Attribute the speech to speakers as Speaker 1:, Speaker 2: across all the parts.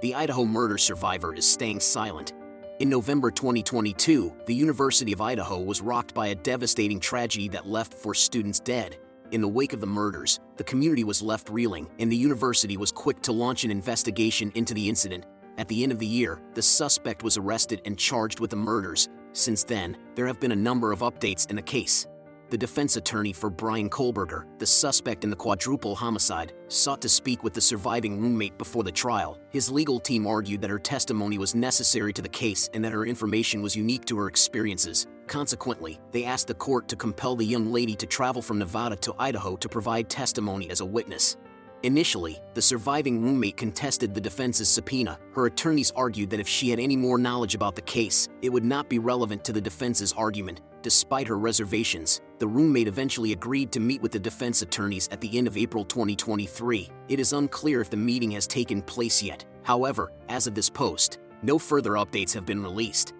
Speaker 1: the Idaho murder survivor is staying silent. In November 2022, the University of Idaho was rocked by a devastating tragedy that left 4 students dead. In the wake of the murders, the community was left reeling, and the university was quick to launch an investigation into the incident. At the end of the year, the suspect was arrested and charged with the murders. Since then, there have been a number of updates in the case. The defense attorney for Brian Kohlberger, the suspect in the quadruple homicide, sought to speak with the surviving roommate before the trial. His legal team argued that her testimony was necessary to the case and that her information was unique to her experiences. Consequently, they asked the court to compel the young lady to travel from Nevada to Idaho to provide testimony as a witness. Initially, the surviving roommate contested the defense's subpoena. Her attorneys argued that if she had any more knowledge about the case, it would not be relevant to the defense's argument. Despite her reservations, the roommate eventually agreed to meet with the defense attorneys at the end of April 2023. It is unclear if the meeting has taken place yet. However, as of this post, no further updates have been released.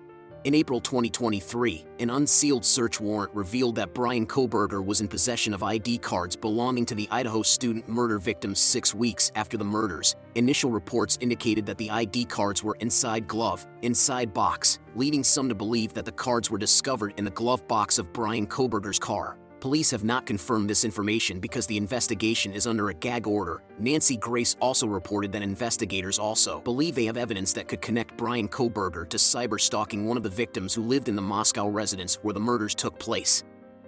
Speaker 1: In April 2023, an unsealed search warrant revealed that Brian Kohlberger was in possession of ID cards belonging to the Idaho student murder victims 6 weeks after the murders. Initial reports indicated that the ID cards were inside glove, inside box, leading some to believe that the cards were discovered in the glove box of Brian Kohlberger's car. Police have not confirmed this information because the investigation is under a gag order. Nancy Grace also reported that investigators also believe they have evidence that could connect Brian Kohlberger to cyber-stalking one of the victims who lived in the Moscow residence where the murders took place.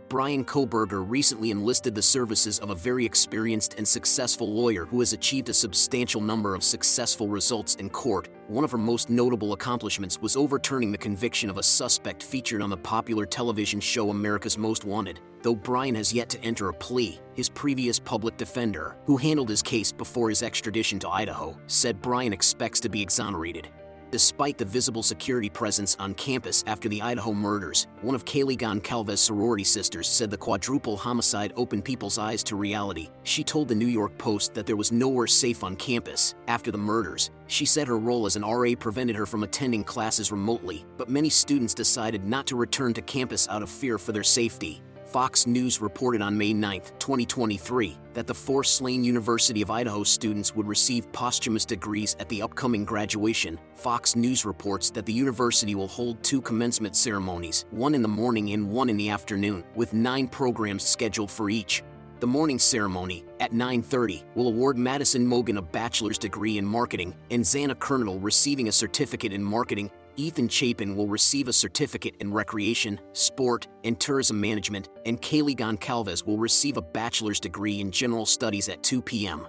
Speaker 1: Brian Kohlberger recently enlisted the services of a very experienced and successful lawyer who has achieved a substantial number of successful results in court. One of her most notable accomplishments was overturning the conviction of a suspect featured on the popular television show America's Most Wanted. Though Brian has yet to enter a plea, his previous public defender, who handled his case before his extradition to Idaho, said Brian expects to be exonerated. Despite the visible security presence on campus after the Idaho murders, one of Kaylee Goncalves' sorority sisters said the quadruple homicide opened people's eyes to reality. She told the New York Post that there was nowhere safe on campus. After the murders, she said her role as an RA prevented her from attending classes remotely, but many students decided not to return to campus out of fear for their safety. Fox News reported on May 9, 2023, that the 4 slain University of Idaho students would receive posthumous degrees at the upcoming graduation. Fox News reports that the university will hold 2 commencement ceremonies, one in the morning and one in the afternoon, with 9 programs scheduled for each. The morning ceremony, at 9:30, will award Madison Mogen a bachelor's degree in marketing, and Xana Kernodle receiving a certificate in marketing. Ethan Chapin will receive a certificate in recreation, sport, and tourism management, and Kaylee Goncalves will receive a bachelor's degree in general studies at 2 p.m.